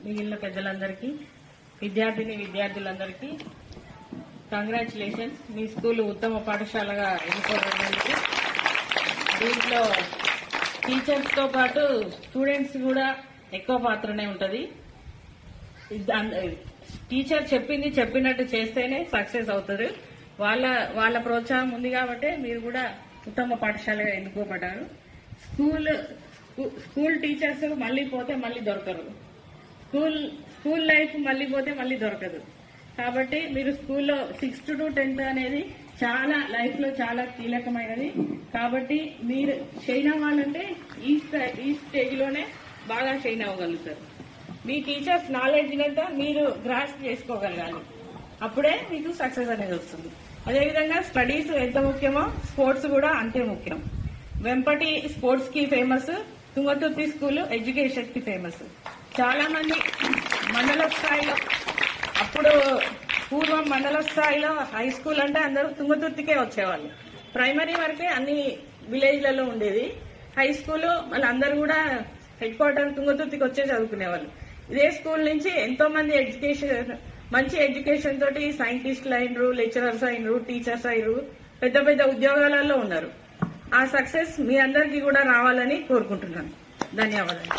మిగిలిన పెద్దలందరికీ, విద్యార్థులందరికీ కంగ్రాచులేషన్స్. మీ స్కూల్ ఉత్తమ పాఠశాలగా ఎన్నుకోవడానికి దీంట్లో టీచర్స్ తో పాటు స్టూడెంట్స్ కూడా ఎక్కువ పాత్రనే ఉంటది. టీచర్ చెప్పినట్టు చేస్తేనే సక్సెస్ అవుతారు. వాళ్ళ ప్రోత్సాహం ఉంది కాబట్టి మీరు కూడా ఉత్తమ పాఠశాలగా ఎన్నుకోబడ్డారు. స్కూల్ టీచర్స్ మళ్లీ పోతే మళ్లీ దొరకరు. స్కూల్ లైఫ్ మళ్లీ పోతే మళ్లీ దొరకదు. కాబట్టి మీరు స్కూల్లో 6th to 10th అనేది చాలా లైఫ్ లో చాలా కీలకమైనది. కాబట్టి మీరు షైన్ అవ్వాలంటే ఈ స్టేజ్ లోనే బాగా షైన్ అవ్వగలుగుతారు. మీ టీచర్స్ నాలెడ్జ్ అంతా మీరు గ్రాస్ప్ చేసుకోగలగాలి. అప్పుడే మీకు సక్సెస్ అనేది వస్తుంది. అదేవిధంగా స్టడీస్ ఎంత ముఖ్యమో స్పోర్ట్స్ కూడా అంతే ముఖ్యం. వెంపటి స్పోర్ట్స్ కి ఫేమస్, తుంగతుర్తి స్కూల్ ఎడ్యుకేషన్ కి ఫేమస్. చాలా మంది మండల స్థాయిలో, అప్పుడు పూర్వం మండల స్థాయిలో హై స్కూల్ అంటే అందరూ తుంగతుర్తికే వచ్చేవాళ్ళు. ప్రైమరీ వరకే అన్ని విలేజ్లలో ఉండేది. హై స్కూల్ వాళ్ళందరూ కూడా హెడ్ క్వార్టర్ తుంగతుర్తికి వచ్చే చదువుకునేవాళ్ళు. ఇదే స్కూల్ నుంచి ఎంతో మంది మంచి ఎడ్యుకేషన్ తోటి సైంటిస్టులు అయినరు, లెక్చరర్స్ అయినరు, టీచర్స్ అయినరు, పెద్ద పెద్ద ఉద్యోగాలలో ఉన్నారు. ఆ సక్సెస్ మీ అందరికీ కూడా రావాలని కోరుకుంటున్నాను. ధన్యవాదాలు.